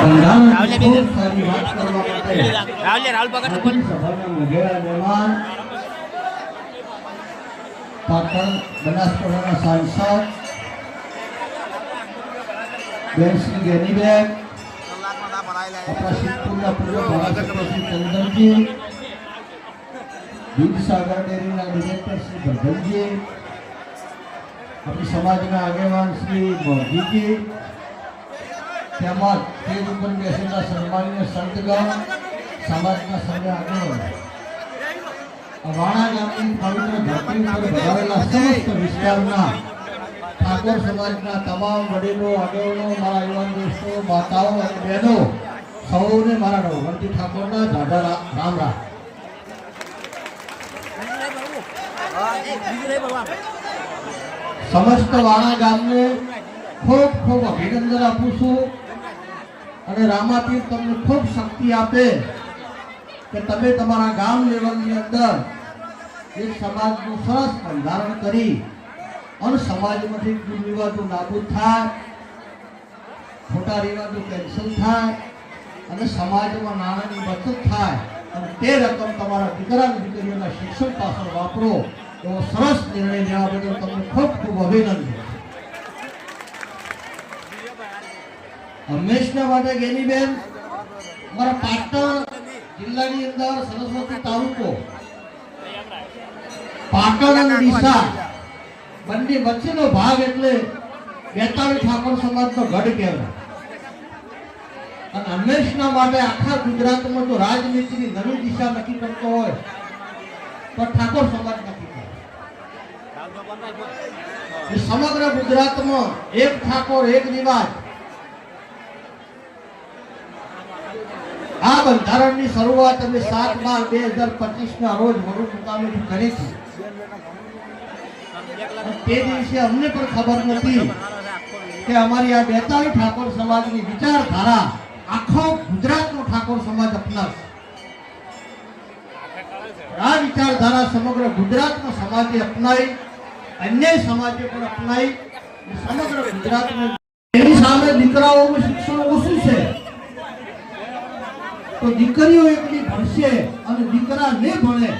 રાहुલ ભગત પાટણ બનાસકાંઠાના સાંસદ બેન શ્રી ગેનીબેન, આપણા સિદ્ધપુરના પૂર્વ ધારાસભ્ય શ્રી ચંદનજી, દૂધસાગર ડેરીના ડિરેક્ટર શ્રી ભરતજી, આપણી સમાજના આગેવાન શ્રી મોરજીજી, તેમજ સ્ટેજ ઉપર બેસેલા સન્માનીય સંતગણ, સમાજના સભ્ય આગેવાન, વાણા ગામની પવિત્ર ધરતી ઉપર ભરાયેલા સમસ્ત વિસ્તારના ઠાકોર સમાજના તમામ વડીલો, આગેવાનો, મારા યુવાન દોસ્તો, માતાઓ અને બહેનો, સૌને મારા રઘુવંતી ઠાકોરના જાજા રામ રામ. સમસ્ત વાણા ગામને ખૂબ ખૂબ અભિનંદન આપું છું અને રામાપીર તમને ખૂબ શક્તિ આપે કે તમે તમારા ગામ લેવલની અંદર એક સમાજનું સરસ બંધારણ કરી અને સમાજમાંથી કુરિવાજો નાબૂદ થાય, ખોટા રિવાજો કેન્સલ થાય અને સમાજમાં નાણાંની બચત થાય અને તે રકમ તમારા દીકરા દીકરીઓના શિક્ષણ પાછળ વાપરો એવો સરસ નિર્ણય લેવા બદલ તમને ખૂબ ખૂબ અભિનંદન. હંમેશના માટે ગેનીબેન, અમારા પાટણ જિલ્લાની અંદર સરસ્વતી તાલુકો, પાટણ અને ડીસા બંને વચ્ચેનો ભાગ એટલે બેતાળી ઠાકોર સમાજનો ગઢ કહેવાય. અને હંમેશના માટે આખા ગુજરાતમાં જો રાજનીતિની નવી દિશા નક્કી કરતો હોય તો ઠાકોર સમાજ નક્કી કરે. સમગ્ર ગુજરાતમાં એક ઠાકોર એક રિવાજ આ બંધારણની શરૂઆત અમે 7/12/2025 ના રોજ વડોદ મુકામેથી કરી હતી. તે દિવસે અમને પણ ખબર નથી કે અમારી આ બેતાળી ઠાકોર સમાજની વિચારધારા આખો ગુજરાતનો ઠાકોર સમાજ અપનાવશે. આ વિચારધારા સમગ્ર ગુજરાતનો સમાજે અપનાવી, અન્ય સમાજે પણ અપનાવી. સમગ્ર ગુજરાતમાં એની સામે દીકરાઓનું શિક્ષણ ઓછું છે તો દીકરીઓ એકલી ભણશે અને દીકરા ને ભણે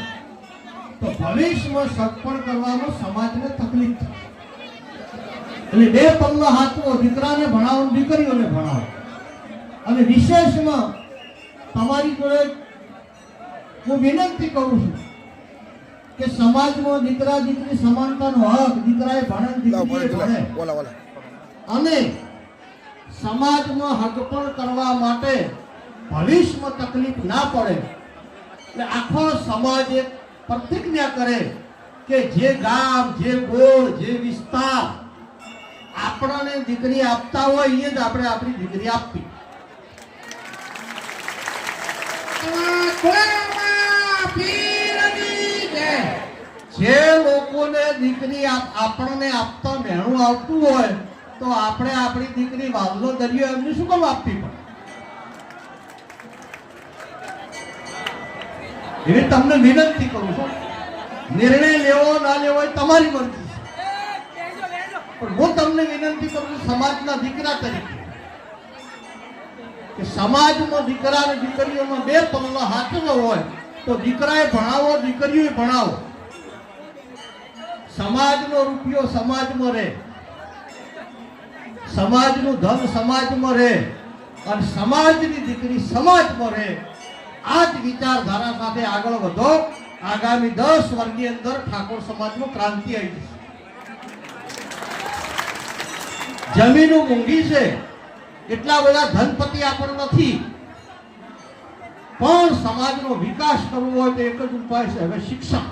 તો ભવિષ્યમાં સગપણ કરવામાં સમાજને તકલીફ થશે. એટલે બે પગલા હાથવો, દીકરાને ભણાવો, દીકરીઓને ભણાવો. અને વિશેષમાં તમારી જોડે હું વિનંતી કરું છું કે સમાજમાં દીકરા દીકરી સમાનતાનો હક, દીકરાએ ભણે, દીકરીએ ભણે અને સમાજમાં હકપણ કરવા માટે ભવિષ્યમાં તકલીફ ના પડે એટલે આખો સમાજ એક પ્રતિજ્ઞા કરે કે જે ગામ, જે ગોળ, જે વિસ્તાર આપણને દીકરી આપતા હોય એ જ આપણે આપણી દીકરી આપવી. જે લોકોને દીકરી આપણને આપતા મહેણું આવતું હોય તો આપણે આપણી દીકરી વાવલો દરિયો એમને શું કામ આપવી પડે? એવી તમને વિનંતી કરું છું. નિર્ણય લેવો ના લેવો એ તમારી મરજી છે, પણ હું તમને વિનંતી કરું છું સમાજના દીકરા તરીકે કે સમાજમાં દીકરા અને દીકરીઓમાં બે પગલા હાથમાં હોય તો દીકરાએ ભણાવો, દીકરીઓએ ભણાવો. સમાજનો રૂપિયો સમાજમાં રહે, સમાજનું ધન સમાજમાં રહે અને સમાજની દીકરી સમાજમાં રહે. આ જ વિચારધારા સાથે આગળ વધો. આગામી 10 વર્ષની અંદર ઠાકોર સમાજમાં ક્રાંતિ આવી જશે. જમીનો મોંઘી છે, એટલા બધા ધનપતિ આપણને નથી, પણ સમાજનો વિકાસ કરવો હોય તો એક જ ઉપાય છે, હવે શિક્ષણ.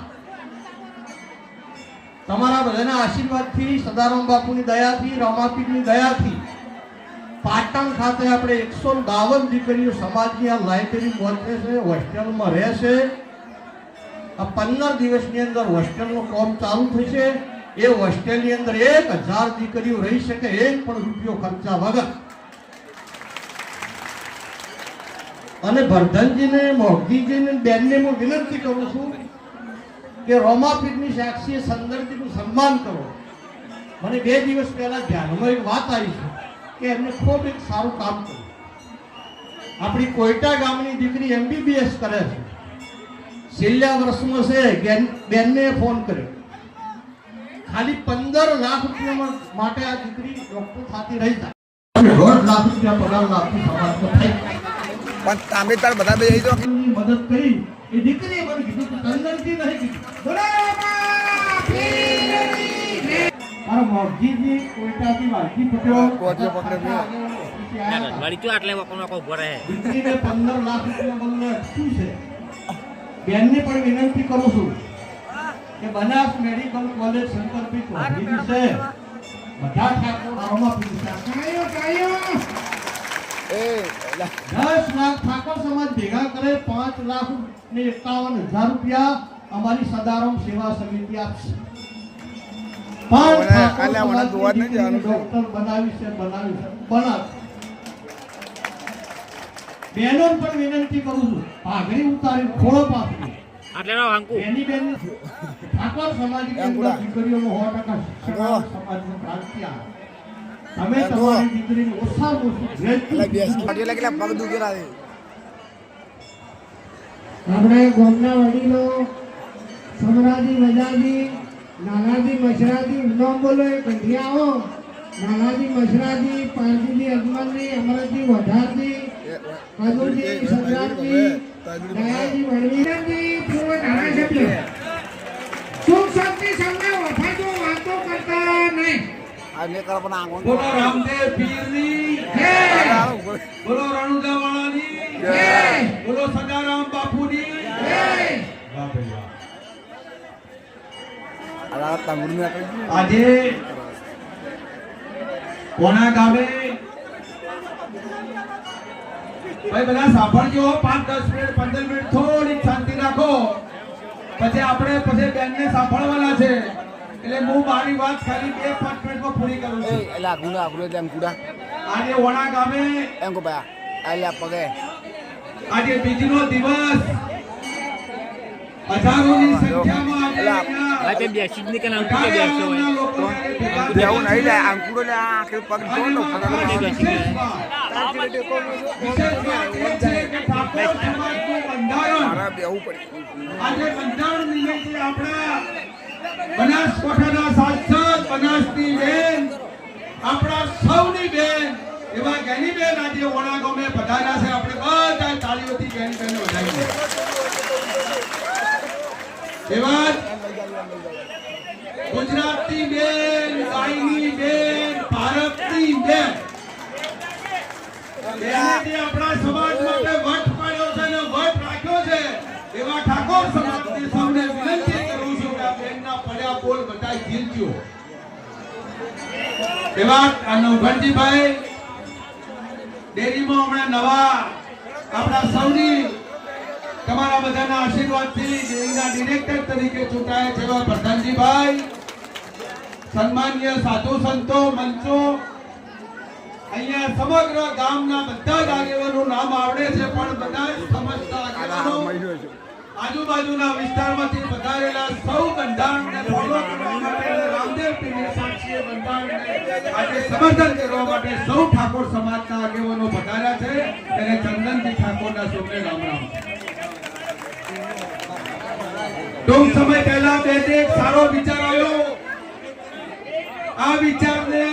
તમારા બધાના આશીર્વાદથી, સદારામ બાપુની દયાથી, રામાપીરની દયાથી પાટણ ખાતે આપણે 152 દીકરીઓ સમાજની આ લાઇબ્રેરી પહોંચે છે, હોસ્ટેલમાં રહેશે. આ 15 દિવસની અંદર હોસ્ટેલનું કામ ચાલુ થશે. એ હોસ્ટેલની અંદર 1000 દીકરીઓ રહી શકે, એક પણ રૂપિયો ખર્ચા વગર. અને વર્ધનજીને, મોગજીજીને, બેનને હું વિનંતી કરું છું કે રોમાપીરની સાક્ષીએ સંદરજીનું સન્માન કરો. મને 2 દિવસ પહેલા ધ્યાનમાં એક વાત આવી છે કે એમને ખૂબ એક સારું કામ કર્યું. આપણી કોઈટા ગામની દીકરી MBBS કરે છે, છેલ્લા વર્ષમાં છે, બેનને ફોન કર્યો, ખાલી 15 લાખ રૂપિયા માટે આ દીકરી ડોક્ટર થતી રહી જાય, 1.5 લાખ રૂપિયા પગાર લાગતી સમાજમાં થઈ, પણ તમે તાર બધા બે આવી જાઓ. મદદ કરી એ દીકરીએ મને કીધું કે તંદનથી નહીં કીધું, મારા મોરજીજી કોઈટાથી વાલજી પટેલ કોટીઓ પકડે ગાડી તો આટલે વકોનો કો ઉભો રહે. દીકરીને 15 લાખ રૂપિયા મને શું છે, બેનને પણ વિનંતી કરું છું કે બનાસ મેડિકલ કોલેજ શંકરપી કોલેજ છે, બધા ઠાકોરમાં પીછા કાયો 10 લાખ ઠાકોર સમાજ ભેગા કરે, 5 લાખ ને 51,000 રૂપિયા અમારી સદારામ સેવા સમિતિ આપશે. 5 ડોક્ટર બનાવી છે બનાવ. બહેનો પણ વિનંતી કરું છું, ભાગરી ઉતારી ખોળો પાછી આટલે નો હાંકુ એની બેન ઠાકોર સમાજની અંદર દીકરીઓનો 100% સમાજનો ક્રાંતિ આવે. તમે તમારી દીકરીને ઓછામાં ઓછું આપણે ગામના વડીલો સમરાજી વજાજી નાનાજી મશરાજી નામ બોલો એ કંઠિયાઓ નાનાજી મશરાજી પારજીજી અજમલજી અમરજી વઢારજી કાજુજી સંગ્રામજી દયાજી વડવીરજી પૂર્વ ધારાસભ્ય સુખ શાંતિ સૌને વફાતો વાતો કરતા નહીં. બોલો રામદેવ પીરની જય બોલો રણુજા વાળાની જય બોલો સદારામ બાપુની જય. વાહ ભાઈ વાહ. આજે આજે કોના ગામે ભાઈ બધા સાંભળજો, 5-10 મિનિટ 15 મિનિટ થોડી શાંતિ રાખો, પછી આપણે બેનને સાંભળવાના છે, એટલે હું મારી વાત ખાલી 2-5 મિનિટમાં પૂરી કરું છું. આજે વણા ગામે આજે બીજનો દિવસ હજારોની સંખ્યામાં આજે અહીંયા આજે બેસી જ ની કે નામ કે બેસો ગામના લોકો દેવું નહીં લે અંકુરો લે આખરે પગ જોડો વિશેષ વાત એ છે કે ઠાકોર સમાજનું બંધારણ મારા બેવું પડી આજે બંધારણ નિયમથી આપણા બનાસકાંઠાના સાંસદ બનાસની બેન આપણા સૌની બેન એવા જ્ઞાનીબેન આજે વણા ગામે પધાર્યા છે. આપણે બધા તાળીઓથી જ્ઞાનીબેનને વધાવીએ. એવા ગુજરાતની બેન, ગાયની બેન, ભારતની બેન જે આપણા સમાજ માટે વટ પાડ્યો છે અને વટ રાખ્યો છે, એવા ઠાકોર સમાજની સૌને વિનંતી કરું છું કે આ બેનના પડ્યા બોલ બધા જીલજો. એવા નવઘણજીભાઈ ડેરીમાં હમણાં નવા આપણા સૌની તમારા બધાના આશીર્વાદથી ડેરીના ડિરેક્ટર તરીકે ચૂંટાયા છે એવા પ્રધાનજીભાઈ, સન્માનીય સાધુ સંતો મંચો, અહીંયા સમગ્ર ગામના બધા જ આગેવાનોનું નામ આવડે છે, પણ બધા જ સમજતા આગેવાનો આજુબાજુના વિસ્તારમાંથી પધારેલા સૌ બંધારણને ફોલો કરવા માટે રામદેવ પીરની સાક્ષીએ બંધારણને આજે સમર્થન કરવા માટે સૌ ઠાકોર સમાજના આગેવાનો પધાર્યા છે, અને ચંદનજી ઠાકોરના સૌને રામ રામ. ટૂંક સમય પહેલા બેને એક સારો વિચાર આવ્યો. આ વિચારને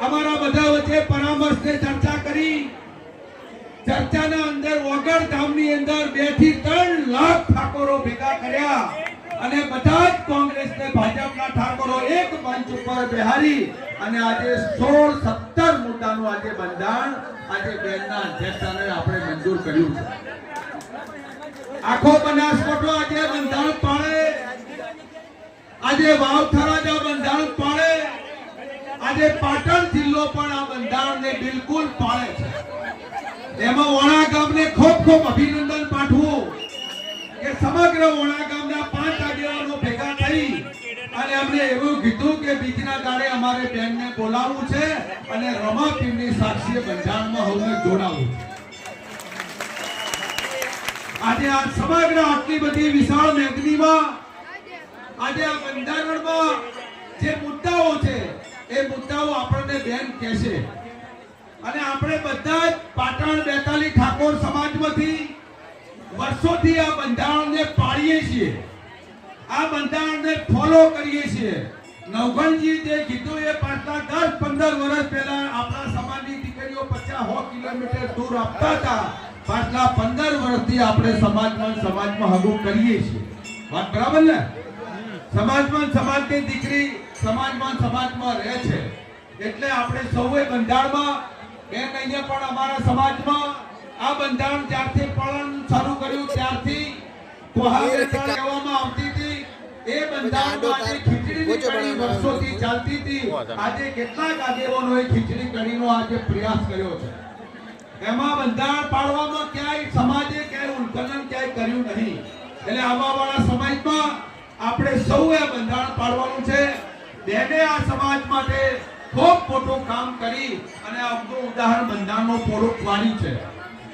અમારા બધા વચ્ચે પરામર્શને ચર્ચા કરી. ચર્ચાના અંદર વગર ગામની અંદર 2 થી 3 લાખ ઠાકોરો ભેગા કર્યા અને બધા જ કોંગ્રેસ ને ભાજપના ઠાકોરો એક મંચ ઉપર બેહારી અને આજે 16-17 મુદ્દાનું આજે બંધારણ આજે બેનના અધ્યક્ષસ્થાને આપણે મંજૂર કર્યું છે. આખો બનાસકાંઠો આજે બંધારણ પાળે, આજે વાવથરાજા બંધારણ પાળે, આજે પાટણ જિલ્લો પણ આ બંધારણને બિલકુલ પાળે છે. એમાં વણા ગામને ખૂબ ખૂબ અભિનંદન પાઠવું કે સમગ્ર વણા ગામના 5 આગેવાનો ભેગા થઈ અને અમને એવું કીધું કે બીજના દાડે અમારે બેનને બોલાવવું છે અને રમાપીરની સાક્ષીએ બંધારણમાં હવને જોડાવવું છે. આજે આ સમગ્ર આટલી બધી વિશાળ મેદનીમાં આજે આ બંધારણમાં જે મુદ્દાઓ છે એ મુદ્દાઓ આપણને બેન કહેશે અને આપણે બધા જ પાટણ 42 વર્ષોથી આ બંધારણને પાળીએ છીએ, આ બંધારણને ફોલો કરીએ છીએ. નવઘણજી જે કીધું એ પાછલા 10-15 વર્ષ પહેલા આપણા સમાજની દીકરીઓ 50-100 કિલોમીટર દૂર આપતા હતા. પાછલા 15 વર્ષથી આપણે સમાજમાં હગું કરીએ છીએ. વાત બરાબર ને? સમાજની દીકરી સમાજમાં રહે છે. એટલે આપણે સૌએ બંધારણમાં બેન અહીંયા પણ અમારા સમાજમાં આ બંધારણ જ્યારથી પાલન શરૂ કર્યું ત્યારથી કહેવામાં આવતી હતી. એ બંધારણમાં આજે ખીચડીની કઢી વર્ષોથી ચાલતી હતી. આજે કેટલાક આગેવાનોએ ખીચડી કઢીનો આજે પ્રયાસ કર્યો છે. એમાં બંધારણ પાળવામાં ક્યાંય સમાજે ક્યાંય ઉલ્લંઘન ક્યાંય કર્યું નહીં. એટલે આવાવાળા સમાજમાં આપણે સૌએ બંધારણ પાળવાનું છે. બેને આ સમાજ માટે ખૂબ મોટું કામ કરી અને આપણું ઉદાહરણ બંધારણનું પૂરું પાડ્યું છે.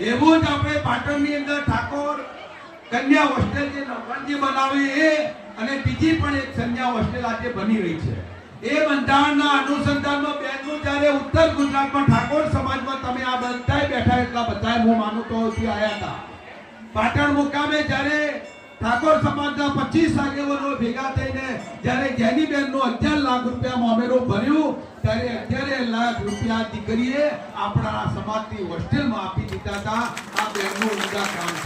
એવું જ આપણે પાટણની અંદર ઠાકોર કન્યા હોસ્ટેલ જે નવઘણજી બનાવી એ અને બીજી પણ એક કન્યા હોસ્ટેલ આજે બની રહી છે. એ બંધારણના અનુસંધાનમાં બેનનું જ્યારે ઉત્તર ગુજરાતમાં ઠાકોર સમાજમાં તમે આ બધાય બેઠા એટલા બધાય હું માનું તો આવ્યા હતા. પાટણ મુકામે જ્યારે ઠાકોર સમાજના 25 આગેવાનો ભેગા થઈને જ્યારે જ્ઞાનીબેનનું 11 લાખ રૂપિયા મામેરું ભર્યું ત્યારે 11 લાખ રૂપિયા દીકરીએ આપણા સમાજની હોસ્ટેલમાં આપી દીધા હતા. આ બેનનું ઉમદા કામ છે.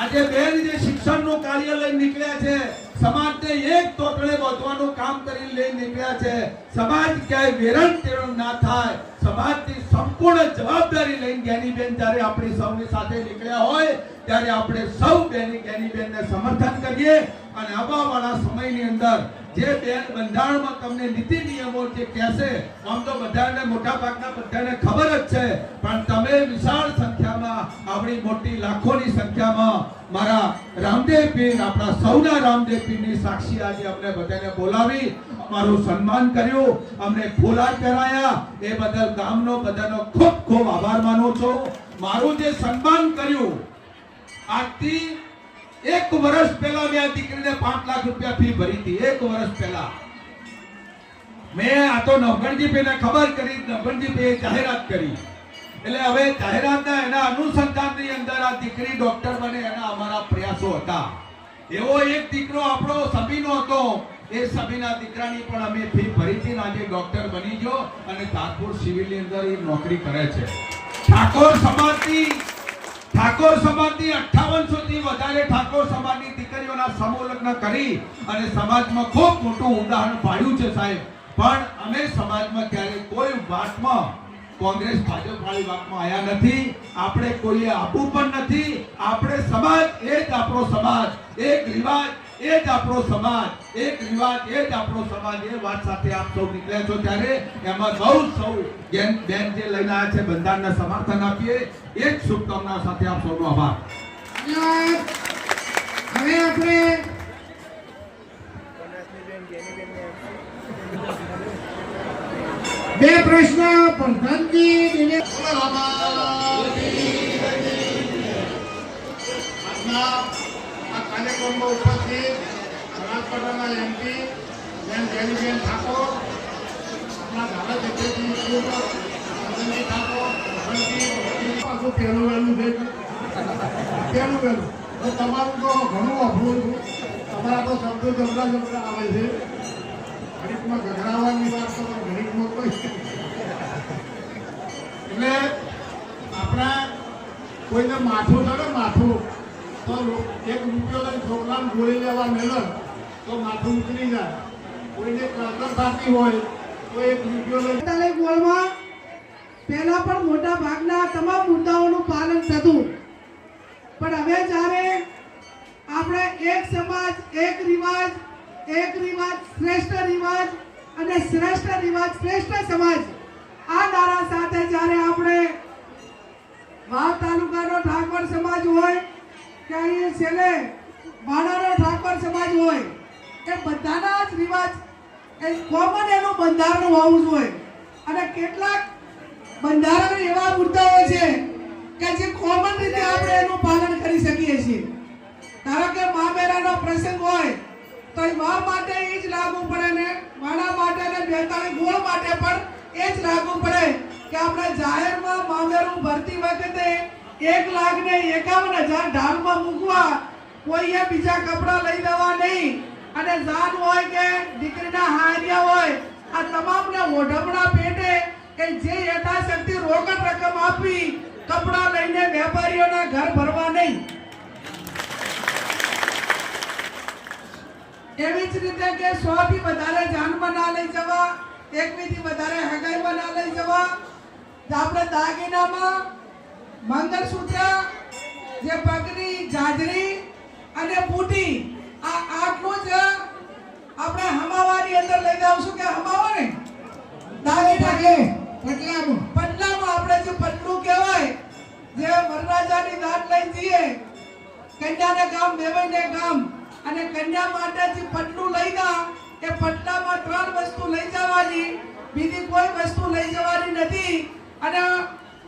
આજે બેન જે શિક્ષણનું કાર્ય લઈને નીકળ્યા છે, સમાજને એક તોતળે બાંધવાનું કામ કરી લઈને નીકળ્યા છે. સમાજ ક્યાંય વેરણ તેરણ ના થાય, સમાજની સંપૂર્ણ જવાબદારી લઈને જ્ઞાનીબેન જ્યારે આપણી સૌની સાથે નીકળ્યા હોય ત્યારે આપણે સૌ જ્ઞાનીબેનને સમર્થન કરીએ. અને આવવાવાળા સમયની અંદર જે બેન બંધારણમાં તમને નીતિ નિયમો જે કહેશે, આમ તો બધાને મોટા ભાગના બધાને ખબર જ છે, પણ તમે વિશાળ સંખ્યામાં આપણી મોટી લાખોની સંખ્યામાં મારા રામદેવ પીર, આપણા સૌના રામદેવ પીરની સાક્ષી આજે અમને બધાને બોલાવી અમારું સન્માન કર્યું, અમને ફૂલા પહેરાયા. એ બદલ ગામનો બધાનો ખૂબ ખૂબ આભાર માનું છું. મારું જે સન્માન કર્યું આજથી 1 વર્ષ પહેલા મેં આ દીકરીને 5 લાખ રૂપિયા ફી ભરી હતી. 1 વર્ષ પહેલા મેં આ તો નવઘણજીભાઈને ખબર કરી, નવઘણજીભાઈએ જાહેરાત કરી. એટલે હવે જાહેરાતના એના અનુસંધાનની અંદર આ દીકરી ડોક્ટર બને એના અમારા પ્રયાસો હતા. એવો એક દીકરો આપણો સબીનો હતો. એ સબીના દીકરાની પણ અમે ફી ભરી હતી ને આજે ડોક્ટર બની ગયો અને તાજપુર સિવિલની અંદર એ નોકરી કરે છે. ઠાકોર સમાજની 5800 થી વધારે ઠાકોર સમાજની દીકરીઓના સમૂહ લગ્ન કરી અને સમાજમાં ખૂબ મોટું ઉદાહરણ પાડ્યું છે સાહેબ. પણ અમે સમાજમાં ક્યારેય કોઈ વાતમાં કોંગ્રેસ ભાજપ વાળી વાતમાં આયા નથી. આપણે કોઈએ આપવું પણ નથી. આપણે સમાજ એ જ આપણો સમાજ, એક રિવાજ એ જ આપણો સમાજ, એક રિવાજ એ જ આપણો સમાજ. એ વાત સાથે આપ સૌ નીકળ્યા છો ત્યારે એમાં સૌ બેન જે લઈને આવ્યા છે બંધારણને સમર્થન આપીએ. એ જ શુભકામના સાથે આપ સૌનો આભાર. હવે આપણે બે પ્રશ્ન પ્રધાનજી આજના આ કાર્યક્રમમાં ઉપસ્થિત બનાસકાંઠાના એમપી બેન જ્ઞાનીબેન ઠાકોર, આપણા ધારાસભ્યજી ચંદનજી ઠાકોર, પહેલું વહેલું તો તમારું તો ઘણું અભૂલ છું. તમારા તો શબ્દો જબરા આવે છે. ઘડીકમાં ગભરાવાની વાત તો ઘડીકમાં કોઈ એટલે આપણા કોઈને માથું છે ને માથું તો 1 રૂપિયો લઈને છોકરાને ગોળી લેવા મેળો તો માથું ઉતરી જાય. કોઈને કદર થતી હોય તો 1 રૂપિયો લઈને ગોળમાં પહેલા પણ મોટા ભાગના તમામ મુદ્દાઓનું પાલન થતું, પણ હવે જ્યારે આપણે એક સમાજ એક રિવાજ શ્રેષ્ઠ રિવાજ અને શ્રેષ્ઠ રિવાજ શ્રેષ્ઠ સમાજ આ નારા સાથે જ્યારે આપણે વાવ તાલુકાનો ઠાકોર સમાજ હોય કે અહીં છેલ્લે વાડાનો ઠાકોર સમાજ હોય એ બધાના જ રિવાજ એ કોમન એનું બંધારણ હોવું જોઈએ. અને કેટલાક બંધારણ એવા મુદ્દાઓ છે કે જે કોમન રીતે આપણે એનું પાલન કરી શકીએ છીએ. ધારો કે મામેરાનો પ્રસંગ હોય તો એ વાવ માટે એ જ લાગુ પડે ને વાડા માટે ને 42 ગોળ માટે પણ એ જ લાગુ પડે કે આપણે જાહેરમાં મામેરું ભરતી વખતે 1,51,000 ઢાલમાં મૂકવા, કોઈએ બીજા કપડાં લઈ દેવા નહીં, અને જાન હોય કે દીકરીના હારિયા હોય, આ તમામને ઓઢમણા પેટે કે જે યથાશક્તિ રોકડ રકમ આપી કપડાં લઈને વેપારીઓના ઘર ભરવા નહીં. એવી જ રીતે કે 100 થી વધારે જાનમાં ના લઈ જવા, 1 થી વધારે હગાઈમાં ના લઈ જવા. આપણે દાગીનામાં મંગળસૂત્ર, જે પગની જાજરી અને બુટી, આ આટલું જ આપણે હમાવાની અંદર લઈ જાવશું કે હમાવો ને દાગીના કે પટલામાં આપણે જે પટલું કહેવાય, જે વરરાજાની દાટ લઈ જઈએ, કન્યાને કામ વેવાઈને કામ, અને કન્યા માટે જે પટલું લઈ ગયા એ પટલામાં 3 વસ્તુ લઈ જવાની, બીજી કોઈ વસ્તુ લઈ જવાની નથી. અને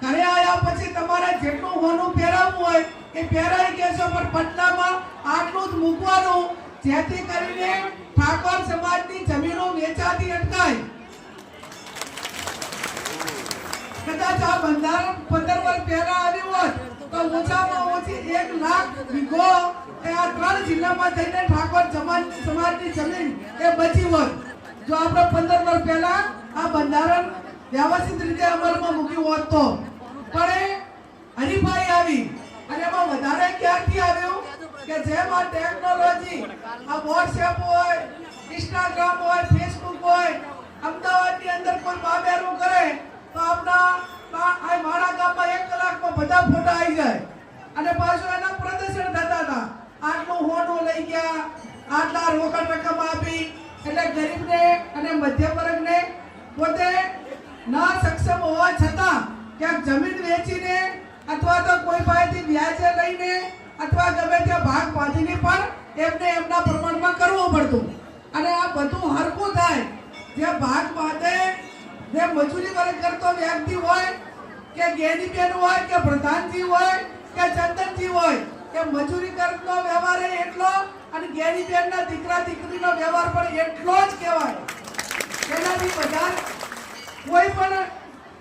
ઘરે આવ્યા પછી તમારે જેટલું હોનું પહેરાવવું હોય એ પહેરાઈ કહેશો, પણ પટલામાં આટલું જ મૂકવાનું, જેથી કરીને ઠાકોર સમાજની જમીનો વેચાતી અટકાય. કદાચ આ બંધારણ 15 વર્ષ પહેલા આવ્યું હોત તો ઓછામાં ઓછી 1 લાખ વીઘો એ આ 3 જિલ્લામાં થઈને ઠાકોર સમાજની જમીન એ બચી હોત, જો આપણે 15 વર્ષ પહેલા આ બંધારણ વ્યવસ્થિત રીતે અમલમાં મૂક્યું હોત તો. પણ હરીફાઈ આવી, અને એમાં વધારે ક્યારથી આવ્યું કે જેમાં ટેકનોલોજી, આ વોટ્સએપ હોય, ઇન્સ્ટાગ્રામ હોય, ફેસબુક હોય, અમદાવાદની અંદર કોઈ બાબેરું કરે તો આપણા આ મારા ગામમાં 1 કલાકમાં બધા ફોટા આવી જાય, અને પાછું એના પ્રદર્શન થતા હતા. આટલું હોનું લઈ ગયા, આટલા રોકડ રકમ આપી, એટલે ગરીબને અને મધ્યમ વર્ગને પોતે ના સક્ષમ હોવા છતાં ક્યાંક જમીન વેચીને અથવા તો કોઈ પાસેથી વ્યાજે લઈને અથવા ગમે ત્યાં ભાગ બાંધીને પણ એમને એમના પ્રમાણમાં કરવું પડતું. અને આ બધું હરખું થાય, જે ભાગ બાંધે, જે મજૂરી વર્ગ કરતો વ્યક્તિ હોય કે ગેનીબેન હોય કે પ્રધાનજી હોય કે ચંદનજી હોય, કે મજૂરી કરતો વ્યવહાર એટલો અને ગેનીબેનના દીકરા દીકરીનો વ્યવહાર પણ એટલો જ કહેવાય. એનાથી બધા કોઈ પણ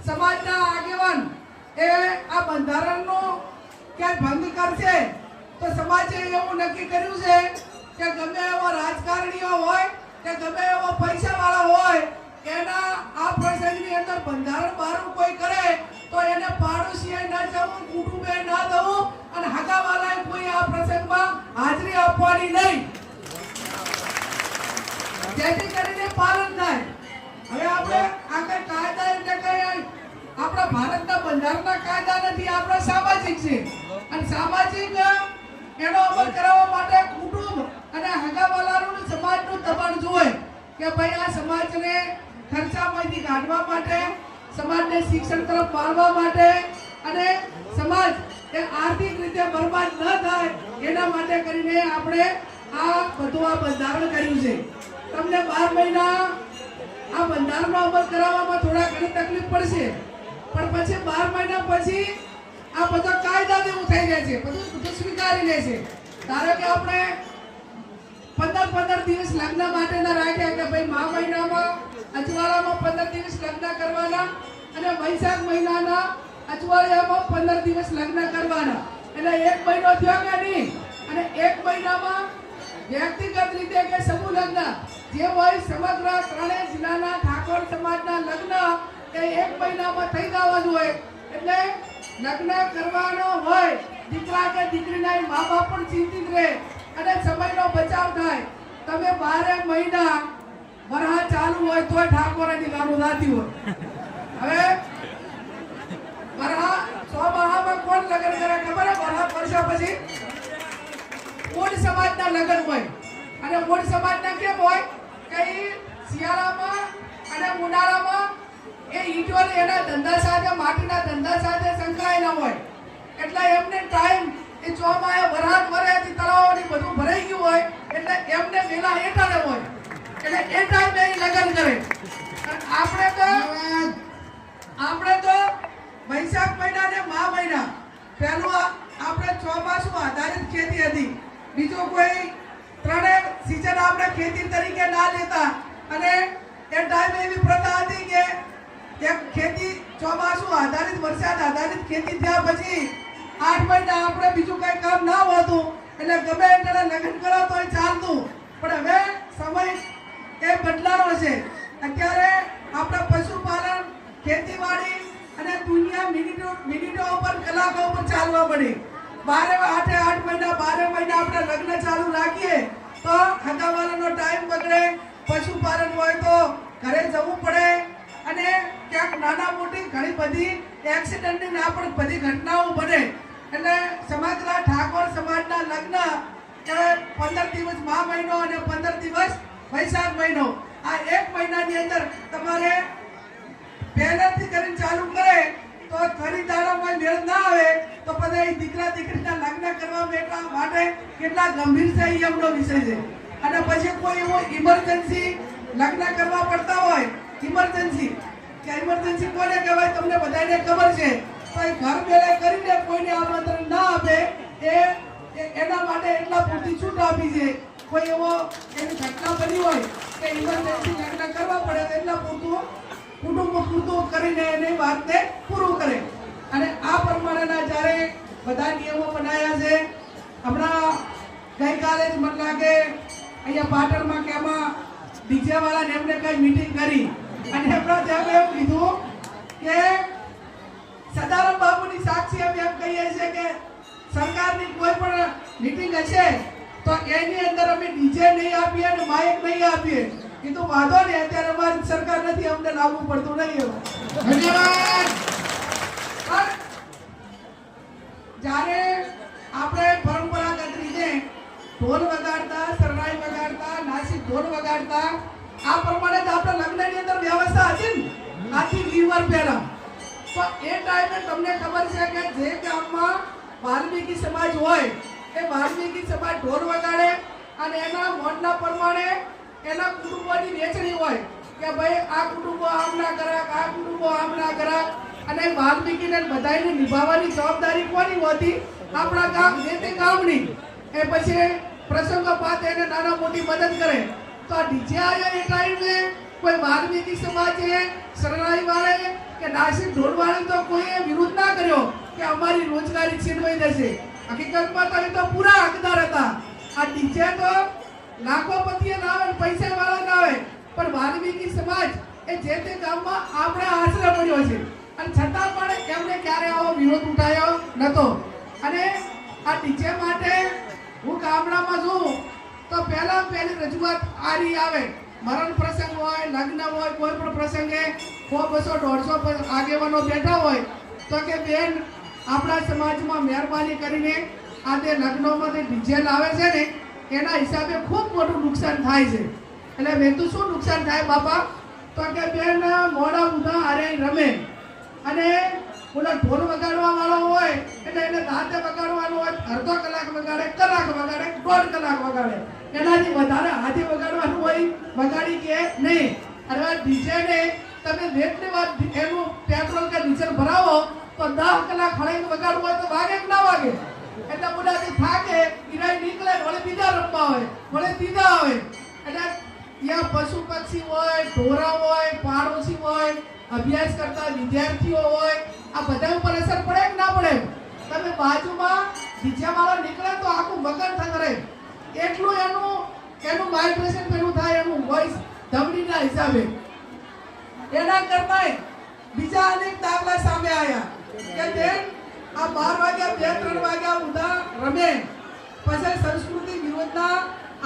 સમાજના આગેવાન એ આ બંધારણનો ક્યાંય ભંગ કરશે તો સમાજે એવું નક્કી કર્યું છે કે ગમે એવા રાજકારણીઓ હોય કે ગમે એવા પૈસાવાળા હોય, એના આ પ્રસંગની અંદર બંધારણ બારું કોઈ કરે તો એને પાડોશીએ ન જવું, કુટુંબે ન જવું, અને હગાવાલાએ કોઈ આ પ્રસંગમાં હાજરી આપવાની નહીં, જેથી કરીને પાલન થાય. હવે આપણે આગળ કાયદા એટલે કઈ આપણા ભારતના બંધારણના કાયદા નથી, આપણા સામાજિક છે, અને સામાજિક એનો અમલ કરાવવા માટે કુટુંબ અને હગાવાલાનું સમાજનું દબાણ જોઈએ કે ભાઈ આ સમાજને ખર્ચામાંથી કાઢવા માટે, સમાજને શિક્ષણ તરફ વાળવા માટે, અને સમાજ એ આર્થિક રીતે બરબાદ ન થાય એના માટે કરીને આપણે આ બધું આ બંધારણ કર્યું છે. તમને 12 મહિના આ બંધારણનો અમલ કરાવવામાં થોડા ઘણી તકલીફ પડશે, પણ પછી 12 મહિના પછી આ બધા કાયદા જેવું થઈ જાય છે, બધું સ્વીકારી લે છે. ધારો કે આપણે 15 દિવસ લગ્ન માટેના રાખ્યા કે ભાઈ મા મહિનામાં અજવાળામાં 15 દિવસ લગ્ન કરવાના, અને વૈશાખ મહિનાના અજવાળિયામાં 15 દિવસ લગ્ન કરવાના, એટલે 1 મહિનો થયો કે નહીં. અને 1 મહિનામાં વ્યક્તિગત રીતે કે સમૂહ લગ્ન જે હોય સમગ્ર 3 જિલ્લાના ઠાકોર સમાજના લગ્ન એ 1 મહિનામાં થઈ જવાનું હોય. એટલે લગ્ન કરવાનો હોય, દીકરા કે દીકરીના મા બાપ પણ ચિંતિત રહે અને સમયનો બચાવ થાય. તમે 12 મહિના વરહા ચાલુ હોય તોય ઠાકોરની ગાનું થતી હોય. હવે વરહા 100 મહામાં કોણ લગ્ન કરે ખબર હે? વરહા વર્ષા પછી ઓડ સમાજના લગ્ન હોય, અને ઓડ સમાજના કેમ હોય કે શિયાળામાં અને ઉનાળામાં એ ઈંટો એના ધંધા સાથે, માટીના ધંધા સાથે સંકળાયેલા હોય, એટલે એમને ટાઈમ એ ચોમાએ વરસાદ વરેથી તળાવોની બધું ભરાઈ ગયું હોય, એટલે એમને વેલા એટાડે હોય, એટલે એ ટાઈમે લગ્ન કરે. આપણે તો વૈશાખ મહિના ને મા મહિના પહેલું આપણે ચોમાસું આધારિત ખેતી હતી, બીજો કોઈ 3 સીઝન આપણે ખેતી તરીકે ના લેતા, અને એ ટાઈમે એવી પ્રથા હતી કે ખેતી ચોમાસું આધારિત, વરસાદ આધારિત ખેતી થયા પછી 8 મહિના આપણે બીજું કઈ કામ ના હોતું એટલે ગમે એટલા લગ્ન કરો તોય ચાલતું, પણ હવે સમય એ બદલાનો છે. અત્યારે આપણે પશુપાલન, ખેતીવાડી અને દુનિયા મિનિટો ઉપર, કલાકો ઉપર ચાલવા પડી. 8 મહિના 12 મહિના આપણે લગ્ન ચાલુ રાખીએ તો હગાવાલાનો ટાઈમ બગડે, પશુપાલન હોય તો ઘરે જવું પડે અને ક્યાંક નાના મોટી ઘણી બધી એક્સિડન્ટની ના પણ બધી ઘટનાઓ બને. એટલે સમગ્ર ઠાકોર સમાજના લગ્ન એ 15 દિવસ મા મહિનો અને 15 દિવસ વૈશાખ મહિનો, આ 1 મહિનાની અંદર તમારે પહેલેથી કરીને ચાલુ કરે તો ખરીદારોમાં મેળ ના આવે તો બધા દીકરા દીકરીના લગ્ન કરવા માટે કેટલા ગંભીર છે એ એમનો વિષય છે. અને પછી કોઈ એવો ઇમરજન્સી લગ્ન કરવા પડતા હોય, ઇમરજન્સી કોને કહેવાય તમને બધાને ખબર છે, તો એ ઘર બેલે કરીને કોઈને આમંત્રણ ના આપે એના માટે એટલા પૂરતી છૂટ આપી છે. કોઈ એવો એની ઘટના બની હોય કે ઇમરજન્સી લગ્ન કરવા પડે તો એટલા પૂરતું કુટુંબ પૂરતું કરીને એની વાતને પૂરું કરે. અને આ પ્રમાણેના જ્યારે બધા નિયમો બનાવ્યા છે. હમણાં ગઈકાલે જ મને લાગે અહીંયા પાટણમાં કે આમાં ડીજે વાળાને એમને કઈ મીટિંગ કરી અને હમણાં ત્યાં એવું કીધું કે સદારામ બાપુની સાક્ષી અમે એમ કહીએ છીએ કે સરકારની કોઈ પણ મીટિંગ હશે તો એની અંદર અમે ડીજે નહીં આપીએ અને માઇક નહીં આપીએ. એ તો વાંધો નહીં, અત્યારે અમારી સરકાર નથી, અમને લાવવું પડતું નહીં. ધન્યવાદ. જ્યારે આપણે પરંપરાગત રીતે ઢોલ વગાડતા, શરણાઈ વગાડતા, નાસિક ઢોલ વગાડતા, આ પ્રમાણે જ આપણે લગ્નની અંદર વ્યવસ્થા હતી ને આથી 20 વર્ષ પહેલા. તો એ ટાઈમે તમને ખબર છે કે જે ગામમાં વાલ્મીકી સમાજ હોય એ વાલ્મીકી સમાજ ઢોલ વગાડે અને એના મોડના પ્રમાણે એના કુટુંબોની વેચણી હોય કે ભાઈ આ કુટુંબો આમના ગ્રાહક, આ કુટુંબો આમના ગ્રાહક, અને વાલ્મીકીને બધાને નિભાવવાની જવાબદારી કોની હોતી? આપણા ગામ જે તે ગામની. એ પછી પ્રસંગો પાતે એને નાના મોટી મદદ કરે. તો આ ડીજે આવ્યા એ ટાઈમે કોઈ વાલ્મીકી સમાજે, શરણાઈ વાળે કે નાસિક ઢોલ વાળે તો કોઈએ વિરોધ ના કર્યો કે અમારી રોજગારી છીનવાઈ જશે. હકીકતમાં તો એ તો પૂરા હકદાર હતા. આ ડીજે તો લાખોપતિએ ના આવે, પૈસા વાળા ના આવે, પણ વાલ્મીકી સમાજ એ જે તે ગામમાં આપણે આશરે પડ્યો છે અને છતાં પણ એમને ક્યારે આવો વિરોધ ઉઠાયો નતો. અને આ ડીજે માટે હું ગામડામાં જોઉં તો પહેલી રજૂઆત આરી આવે. મરણ પ્રસંગ હોય, લગ્ન હોય, કોઈ પણ પ્રસંગે 100, 200, 150 આગેવાનો બેઠા હોય તો કે બેન આપણા સમાજમાં મહેરબાની કરીને આ જે લગ્નોમાં જે ડીજે લાવે છે ને એના હિસાબે ખૂબ મોટું નુકસાન થાય છે. એટલે મેં તો શું નુકસાન થાય બાપા? તો કે બેન મોડા ઉધા હારે રમે અને ઓલા ઢોલ વગાડવા વાળો હોય એટલે એને દાંતે વગાડવાનું હોય, અડધો કલાક વગાડે, કલાક વગાડે, 1.5 કલાક વગાડે, એનાથી વધારે હાથે વગાડવાનું હોય વગાડી કે નહીં. અને ડીજે ને તમે જેટલી વાર એનું પેટ્રોલ કે ડીઝલ ભરાવો તો 10 કલાક હળીને વગાડવું હોય તો વાગે કે ના વાગે? એટલે બોલાથી થાકે ઈરાઈ નીકળે, વળે બીજા રમવા હોય, વળે ત્રીજા આવે. એટલે ત્યાં પશુ પક્ષી હોય, ઢોરા હોય, પાડોશી હોય, અભ્યાસ કરતા વિદ્યાર્થીઓ હોય, આ બધા ઉપર અસર પડે કે ના પડે? તમે બાજુમાં ડીજે વાળો નીકળે તો આખું મગન થશે. એટલું એનું વાઇબ્રેશન પેલું થાય, એનું વોઇસ ધમનીના હિસાબે. એના કરતા બીજા અનેક દાખલા સામે આવ્યા કે બેન આ 12 વાગ્યા 2-3 વાગ્યા ઉધા રમે, પછી સંસ્કૃતિ વિરોધના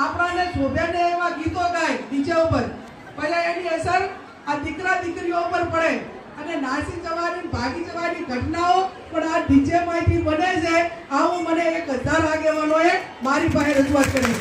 આપણાને શોભે ને એવા ગીતો ગાય ડીજે ઉપર. પહેલા એની અસર આ દીકરા દીકરીઓ ઉપર પડે અને નાસી જવાની, ભાગી જવાની ઘટનાઓ પણ આ ડીજે માંથી બને છે. આવું મને 1000 આગેવાનોએ મારી પાસે રજૂઆત કરી.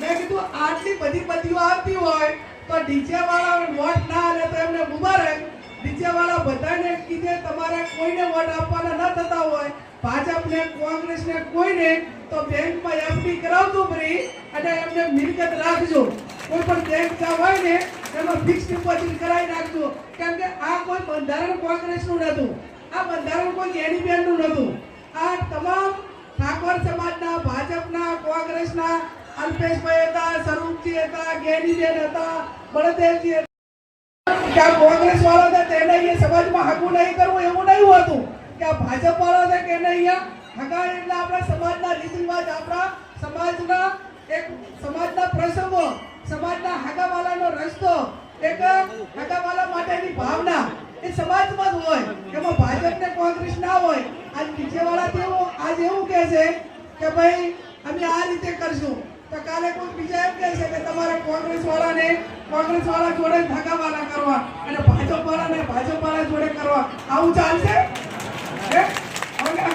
મેં કીધું આટલી બધી બદીઓ આવતી હોય તો ડીજે વાળા વોટ ના આલે તો એમને મુબારક. ડીજે વાળા બધાને કીધે તમારે કોઈને વોટ આપવાના ન થતા હોય, ભાજપને, કોંગ્રેસને, કોઈને, તો બેંકમાં એફડી કરાવજો ફરી અને એમને મિલકત રાખજો. કોઈ પણ બેંક હોય ને એમાં ફિક્સ ડિપોઝિટ કરાવી નાખજો. કેમ કે આ કોઈ બંધારણ કોંગ્રેસનું નહોતું, આ બંધારણ કોઈ એનડીબીનું નહોતું. આ તમામ ઠાકોર સમાજના, ભાજપના, કોંગ્રેસના અલ્પેશભાઈ હતા, સ્વરૂપજી હતા, ગેરીબેન હતા, બળદેવજી હતા. કોંગ્રેસ વાળા તેને એ સમાજમાં હકું નહીં કરવું એવું નહીં હોતું કે કે ભાજપ વાળો છે કે એને અહીંયા હગાય એટલે આપણા સમાજના રીત રિવાજ, આપણા સમાજના એક સમાજના પ્રસંગો, સમાજના હગાવાલાનો રસ્તો, એક હગાવાલા માટેની ભાવના એ સમાજમાં જ હોય, એમાં ભાજપ ને કોંગ્રેસ ના હોય. આજ બીજેવાળા તેઓ આજ એવું કહે છે કે ભાઈ અમે આ રીતે કરશું, તો કાલે કોઈ બીજા એમ કહે છે કે તમારે કોંગ્રેસ વાળા જોડે હગાવાલા કરવા અને ભાજપ વાળા જોડે કરવા. આવું ચાલશે? હવે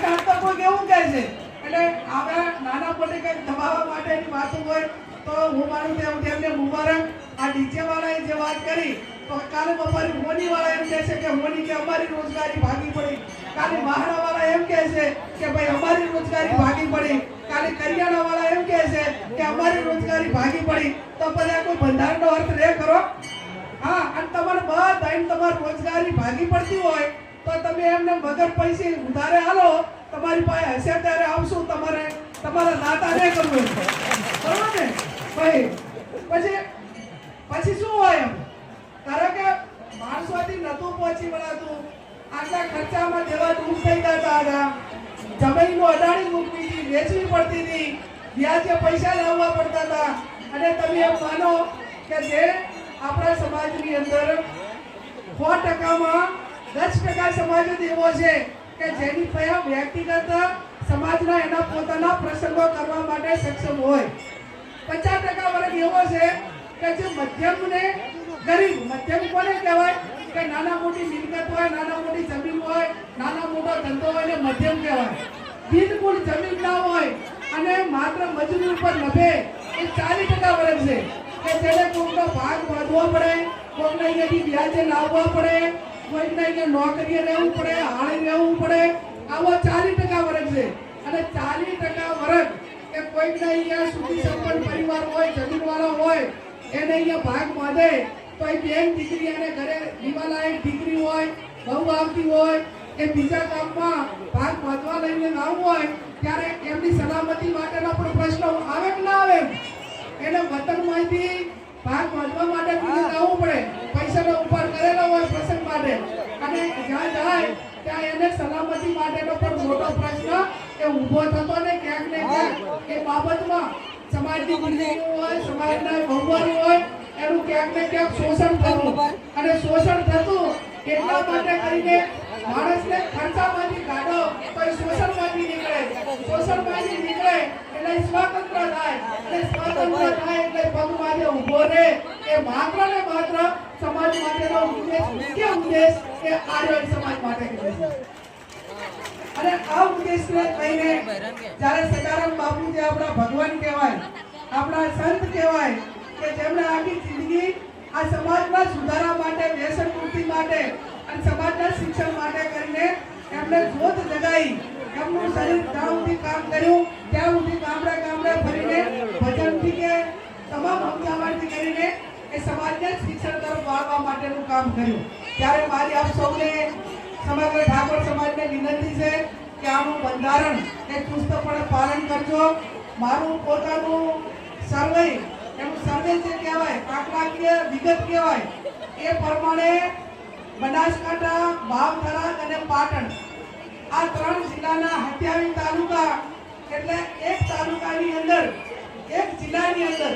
આ કોઈ કેવું કહે છે એટલે આપણે નાના મોટે કંઈક દબાવવા માટેની વાતો હોય તો હું માનું તેમને મુબારક. આ ડીજે વાળાએ જે વાત કરી તો કાલે બપોરે મોની વાળા એમ કહે છે કે મોની કે અમારી રોજગારી ભાગી પડી, કાલે વાહડા વાળા એમ કહે છે કે ભાઈ અમારી રોજગારી ભાગી પડી, કાલે કરિયાણા વાળા એમ કહે છે કે અમારી રોજગારી ભાગી પડી. તો પછી આ કોઈ બંધારણનો અર્થ રે કરો? હા, અને તમારે બધાને તમારી રોજગારી ભાગી પડતી હોય તો તમે એમને વગર પૈસે ઉધારે હાલો, તમારી પાસે હશે ત્યારે આવશું, તમારા દાતા ને કરવું, બરોબર ને ભાઈ? પછી શું હોય એમ? કારણ કે માણસોથી નતું પહોંચી વળાતું, આટલા ખર્ચામાં દેવા ડૂબ થઈ જતા હતા, જમીનો અડાણી મૂકવી હતી, વેચવી પડતી હતી, વ્યાજે પૈસા લાવવા પડતા હતા. અને તમે એમ માનો કે જે આપણા સમાજની અંદર 100%માં 10% સમાજ જ એવો છે કે જેની પાસે વ્યક્તિગત સમાજના એના પોતાના પ્રસંગો કરવા માટે સક્ષમ હોય. 50% વર્ગ એવો છે કે જે મધ્યમ ને ગરીબ, મધ્યમ કોને કહેવાય કે નાના મોટી મિલકત હોય, નાના મોટી જમીન હોય, નાના મોટો ધંધો હોય ને મધ્યમ કહેવાય. બિલકુલ જમીન ના હોય અને માત્ર મજૂરી ઉપર નભે એ 40% વર્ગ છે કે જેને કોઈનો ભાગ બાંધવો પડે, કોઈને અહીંયાથી વ્યાજે લાવવા પડે, કોઈને અહીંયા નોકરીએ રહેવું પડે, હાળે રહેવું પડે. આવો 40% વર્ગ છે. અને 40% વર્ગ કે કોઈને અહીંયા સુધી સંપન્ન પરિવાર હોય, જમીનવાળો હોય, એને અહીંયા ભાગ બાંધે તો એ બેન દીકરી અને ઘરે દીવાલાયક દીકરી હોય, બહુ આવતી હોય, એ બીજા ગામમાં ભાગ બાંધવા લઈને આવવું હોય ત્યારે એમની સલામતી માટેનો પણ પ્રશ્ન આવે કે ના આવે? એને વતનમાંથી ભાગ બાંધવા માટે બીજે જવું પડે, પૈસાનો ઉપાડ કરેલો હોય પ્રસંગ માટે, અને જ્યાં જાય ત્યાં એને સલામતી માટેનો પણ મોટો પ્રશ્ન એ ઊભો થતો ને ક્યાંક ને ક્યાંક એ બાબતમાં સમાજની દીકરીઓ હોય, સમાજના બહુવારી હોય, એનું ક્યાંક ને ક્યાંક શોષણ થતું. અને શોષણ થતું એટલા માટે કરીને માણસને ખર્ચામાંથી કાઢો તો એ શોષણમાંથી નીકળે, શોષણમાંથી નીકળે એટલે સ્વતંત્ર થાય, અને સ્વતંત્ર થાય એટલે પગમાંથી ઊભો રહે. એ માત્ર ને માત્ર સમાજ માટેનો મુખ્ય ઉદ્દેશ એ આર્ય સમાજ માટે છે. અને આ ઉદ્દેશને લઈને જ્યારે સદારામ બાપુ જે આપણા ભગવાન કહેવાય, આપણા સંત કહેવાય, કે જેમણે આખી જિંદગી આ સમાજના સુધારા માટે, વ્યસન મુક્તિ માટે અને સમાજના શિક્ષણ માટે કરીને એમણે જોત જગાઈ, એમનું શરીર જ્યાં સુધી કામ કર્યું ત્યાં સુધી ગામડે ફરીને ભજનથી કે તમામ સમજાવટથી કરીને એ સમાજને શિક્ષણ તરફ વાળવા માટેનું કામ કર્યું. ત્યારે મારી આપ સૌને સમગ્ર ઠાકોર સમાજને વિનંતી છે કે આનું બંધારણ એ ચુસ્તપણે પાલન કરજો. મારું પોતાનું સર્વે, એનું સર્વે જે કહેવાય, આંકડાકીય વિગત કહેવાય, એ પ્રમાણે બનાસકાંઠા, વાવ, થરાદ અને પાટણ આ 3 જિલ્લાના 28 તાલુકા, એટલે એક તાલુકાની અંદર, એક જિલ્લાની અંદર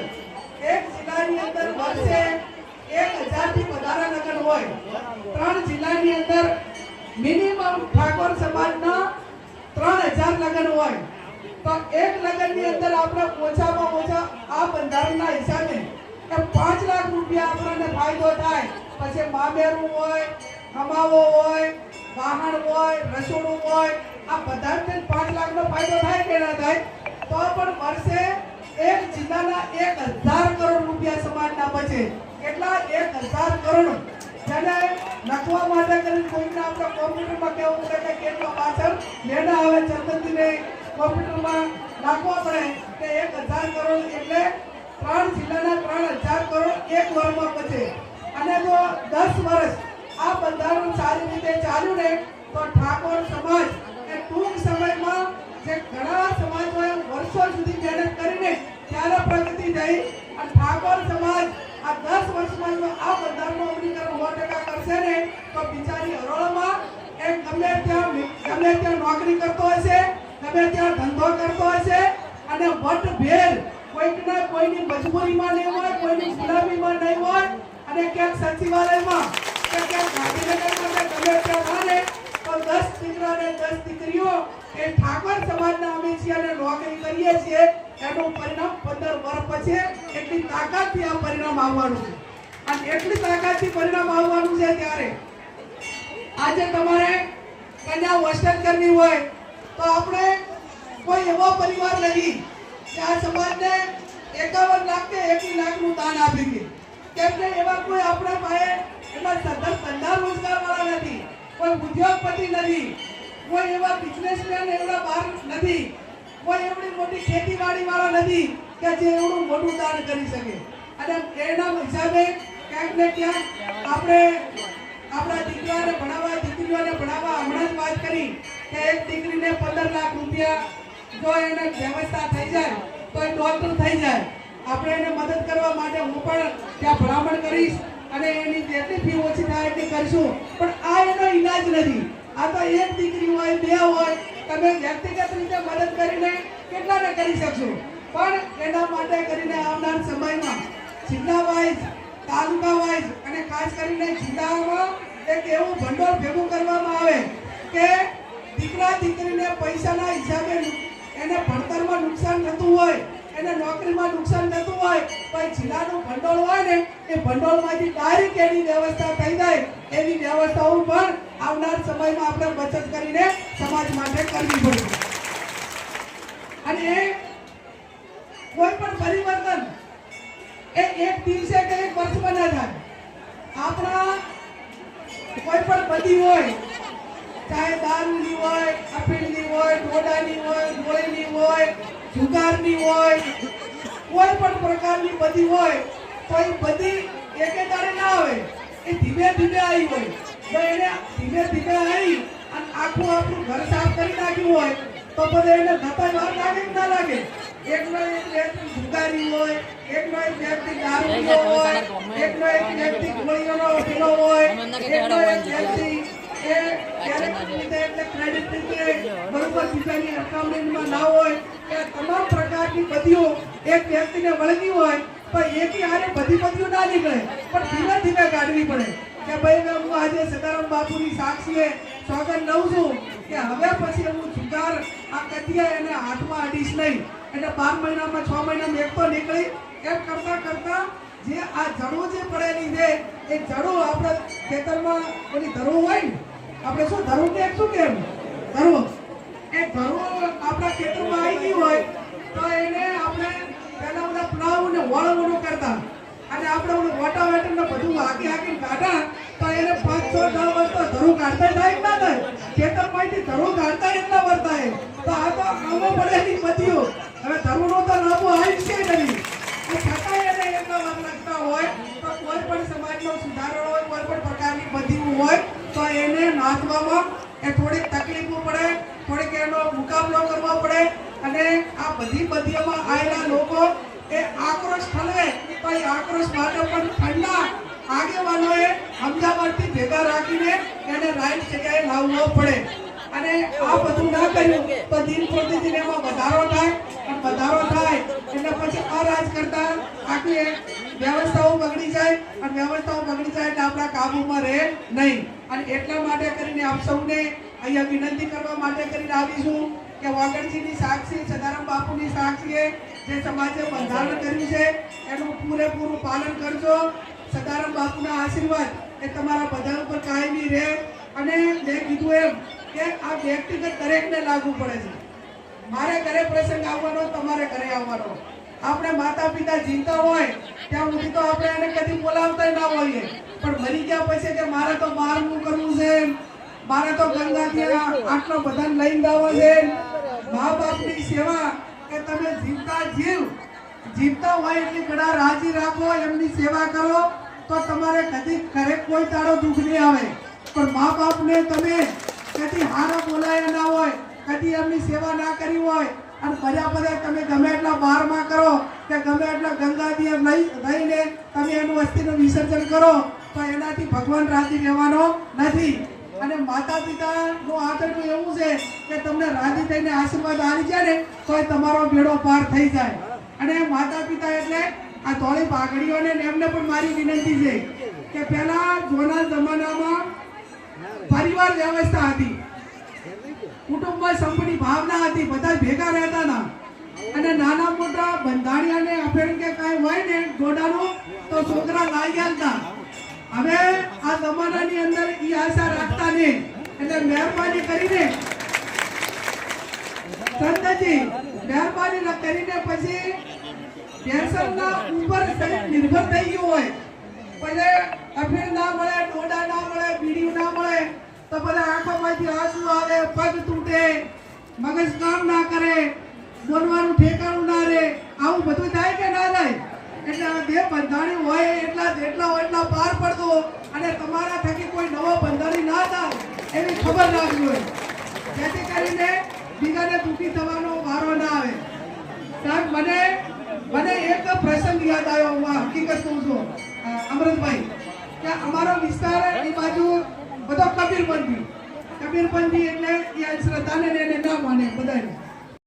વર્ષે 1000 થી વધારે લગ્ન હોય. 3 જિલ્લાની અંદર મિનિમમ ઠાકોર સમાજના 3000 લગ્ન હોય. તો એક લગ્નની અંદર આપણે ઓછામાં ઓછા આ બંધારણના હિસાબે 5 લાખ રૂપિયા આપણને ફાયદો થાય. પછી મામેરું હોય, કમાવો હોય, વાહન હોય, રસોડું હોય, આ બધાને 5 લાખનો ફાયદો થાય કે ના થાય? તો પણ વર્ષે એક જિલ્લાના 1000 કરોડ રૂપિયા સમાજના બચે. કેટલા? 1000 કરોડ. જેને લખવા માટે કરીને કોઈને આપણે કોમ્પ્યુટરમાં કહેવું પડે કે કેટલો પાછળ લેના આવે ચંદનજીને કોમ્પ્યુટરમાં નાખવા પડે કે 1000 કરોડ એટલે 3 જિલ્લાના 3000 કરોડ એક વર્ષમાં બચે. અને જો 10 વર્ષ આ બંધારણ સારી રીતે ચાલ્યું ને તો ઠાકોર સમાજ એ ટૂંક સમયમાં જે ઘણા સમાજોએ વર્ષો સુધી મહેનત કરીને ત્યારે પ્રગતિ થઈ, અને ઠાકોર સમાજ આ 10 વર્ષમાં જો આ બંધારણનું અમલીકરણ 100% કરશે ને તો બિચારી હરોળમાં એક ગમે ત્યાં ગમે ત્યાં નોકરી કરતો હશે, ગમે ત્યાં ધંધો કરતો હશે અને વટભેર કોઈકના કોઈની મજબૂરીમાં નહીં હોય, કોઈની ગુલામીમાં નહીં હોય અને ક્યાંક સચિવાલયમાં કે ક્યાંક ગાંધીનગરમાં કે ગમે ત્યાં હાલે તો 10 દીકરા અને 10 દીકરીઓ એ ઠાકોર સમાજના અમે છીએ અને નોકરી કરીએ છીએ, એનું પરિણામ 15 વર્ષ પછી એટલી તાકાતથી આ પરિણામ આવવાનું છે. અને એટલી તાકાતથી પરિણામ આવવાનું છે ત્યારે આજે તમારે કન્યા હોસ્ટેલ કરવી હોય તો આપણે કોઈ એવો પરિવાર નથી કે આ સમાજને 51 લાખ કે 80 લાખનું દાન આપી દે. કેમ કે એવા કોઈ આપણા પાસે એવા ધંધા રોજગાર વાળા નથી, કોઈ ઉદ્યોગપતિ નથી, કોઈ એવા બિઝનેસમેન એવડા બહાર નથી, કોઈ એવડી મોટી ખેતીવાડી વાળા નથી કે જે એવડું મોટું દાન કરી શકે. અને એના હિસાબે ક્યાંક ને ક્યાંક આપણે આપણા દીકરાને ભણાવવા, દીકરીઓને ભણાવવા હમણાં જ વાત કરી કે એક દીકરીને 15 લાખ રૂપિયા જો એને વ્યવસ્થા થઈ જાય તો એ ડોક્ટર થઈ જાય. આપણે એને મદદ કરવા માટે હું પણ ત્યાં ભલામણ કરીશ અને એની જેટલી ફી ઓછી થાય એટલી કરીશું. પણ આ એનો ઈલાજ નથી. આ તો એક દીકરી હોય, 2 હોય, તમે વ્યક્તિગત રીતે મદદ કરીને કેટલાને કરી શકશો. પણ એના માટે કરીને આવનાર સમયમાં જિલ્લા વાઇઝ, તાલુકા વાઇઝ અને ખાસ કરીને જિલ્લામાં એક એવું ભંડોળ ભેગું કરવામાં આવે કે દીકરા દીકરીને પૈસાના હિસાબે એને ભણતરમાં નુકસાન થતું હોય, એને નોકરીમાં નુકસાન થતું હોય તો જિલ્લાનું ભંડોળ હોય ને એ ભંડોળમાંથી ડાયરેક્ટ એની વ્યવસ્થા થઈ જાય એવી વ્યવસ્થાઓ પણ આવનાર સમયમાં આપણે બચત કરીને સમાજ માટે કરવી પડશે. અને એ કોઈ પણ પરિવર્તન એ એક દિવસે કે એક વર્ષમાં ના થાય. આપણા કોઈ પણ બધી હોય, ચાહે દારૂની હોય, અફીણની હોય, ડોડાની હોય, ગોળીની હોય, જુગારની હોય, કોઈ પણ પ્રકારની બધી હોય તો એ બધી એકે દાડે ના આવે, એ ધીમે ધીમે આવી હોય. જો એને ધીમે ધીમે આવી અને આખું આપણું ઘર સાફ કરી નાખ્યું હોય તો બધે એને ધતા વાર લાગે કે ના લાગે. એકનો એક વ્યક્તિ જુગારી હોય, એકનો એક વ્યક્તિ દારૂ હોય, એકનો એક વ્યક્તિ ગોળીઓનો પેલો હોય, એકનો એક વ્યક્તિ એ ક્યારેક રીતે એટલે ક્રેડિટ રીતે બરોબર બીજાની અકાઉન્ટમાં ના હોય. એ તમામ પ્રકારની બદીઓ એક વ્યક્તિને વળગી હોય તો એકી હારે બધી બદીઓ ના નીકળે, પણ ધીમે ધીમે કાઢવી પડે કે ભાઈ હું આજે સદારામ બાપુની સાક્ષીએ સોગંદ લઉં છું કે હવે પછી હું જુગાર આ કથિયા એને હાથમાં અડીશ નહીં. એટલે 12 મહિનામાં 6 મહિનામાં એક તો નીકળી. એમ કરતા કરતા જે આ જડો જે પડેલી છે એ જડો આપણે ખેતરમાં ઓલી ધરો હોય ને, આપણે શું ધરો કે શું કેમ ધરો, એ ધરો આપણા ખેતરમાં આવી ગઈ હોય તો એને આપણે પહેલા બધા પ્લાવ ને વળવણું કરતા અને આપણે ઓલું રોટાવેટર ને બધું હાકી હાકીને કાઢા તો એને 5, 6, 10 વર્ષ તો ધરું કાઢતા થાય ના થાય. ખેતરમાંથી ધરું કાઢતા એટલા વર્ષ થાય. તો આ તો આમાં પડેલી બદીઓ હવે ધરુનો તો લાભો આવી છે નહીં. છતાંય એને એટલા વાર લાગતા હોય તો કોઈ પણ સમાજનો સુધારો હોય, કોઈ પણ પ્રકારની બદીઓ હોય તો એને નાથવામાં એ થોડીક તકલીફો પડે, થોડીક એનો મુકાબલો કરવો પડે. અને આ બધી બદીઓમાં આવેલા લોકો એ આક્રોશ ઠલવે તો એ આક્રોશ માટે પણ ઠંડા આગેવાનોએ સમજાવટથી ભેગા રાખીને એને રાઈટ જગ્યાએ લાવવો પડે. અને આ બધું ના કર્યું તો દિન પ્રતિદિન એમાં વધારો થાય અને વધારો થાય એટલે પછી અરાજ કરતા આખી વ્યવસ્થાઓ બગડી જાય અને વ્યવસ્થાઓ બગડી જાય એટલે આપણા કાબુમાં રહે નહીં. અને એટલા માટે કરીને આપ સૌને અહીંયા વિનંતી કરવા માટે કરીને આવીશું કે વાગડજીની સાક્ષી, સદારામ બાપુની સાક્ષીએ જે સમાજે બંધારણ કર્યું છે એનું પૂરેપૂરું પાલન કરજો. સદારામ બાપુના આશીર્વાદ એ તમારા બધા ઉપર કાયમી રહે. અને મેં કીધું એમ કે આ વ્યક્તિગત દરેકને લાગુ પડે છે. મારે ઘરે પ્રસંગ આવવાનો, તમારે ઘરે આવવાનો. આપણે માતા પિતા જીવતા હોય ત્યાં સુધી તો આપણે એને કદી બોલાવતા ના હોઈએ, પણ મરી ગયા પછી કે મારે તો બહારનું કરવું છે, મારે તો ગંગાથી આટલો બધાને લઈને જવો છે. મા બાપની સેવા કે તમે જીવતા હોય એટલી ઘણા રાજી રાખો, એમની સેવા કરો તો તમારે કદી ઘરે કોઈ તાળો દુઃખ નહીં આવે. પણ મા બાપને તમે કદી હારા બોલાયા ના હોય, કદી એમની સેવા ના કરી હોય અને બધા બધા તમે ગમે એટલા બહારમાં કરો કે ગમે એટલા ગંગાજી લઈને તમે એનું અસ્થિનું વિસર્જન કરો તો એનાથી ભગવાન રાજી રહેવાનો નથી. અને માતા પિતાનું આચરણ એવું છે કે તમને રાજી થઈને આશીર્વાદ આવી જાય ને તો તમારો બેડો પાર થઈ જાય. અને માતા પિતા એટલે આ ધોળી પાઘડીઓને ને એમને પણ મારી વિનંતી છે કે પહેલા જૂના જમાનામાં પરિવાર વ્યવસ્થા હતી, કુટુંબ સંપની ભાવના હતી, બધા ભેગા રહેતા હતા અને નાના મોટા બંધાણીયાને અફેણ કે કાંઈ હોય ને ગોડાનું તો છોકરા લાવી આલતા. હવે આ જમાનાની અંદર ઈ આશા રાખતા નહીં. એટલે મહેરબાની કરીને સંતજી મહેરબાની કરીને પછી પેન્શનના ઉપર નિર્ભર થઈ ગયું હોય, પછી અફેણ ના મળે, ડોડા ના મળે, બીડીયું ના મળે તો બધા આંખોમાંથી આંસુ આવે, પગ તૂટે, મગજ કામ ના કરે, બોલવાનું ઠેકાણું ના રહે, આવું બધું થાય કે ના થાય? એટલે બે બંધાણી હોય એટલા પાર પડતો અને તમારા થકી કોઈ નવો બંધાણી ના થાય એવી ખબર રાખવી હોય, જેથી કરીને બીજાને દુઃખી થવાનો વારો ના આવે. સાહેબ મને એક પ્રસંગ યાદ આવ્યો, હું હકીકત કહું છું અમૃતભાઈ, કે અમારો વિસ્તાર એ બાજુ બધો કબીરપંથી એટલે એ શ્રદ્ધાને એને ના માને બધાને.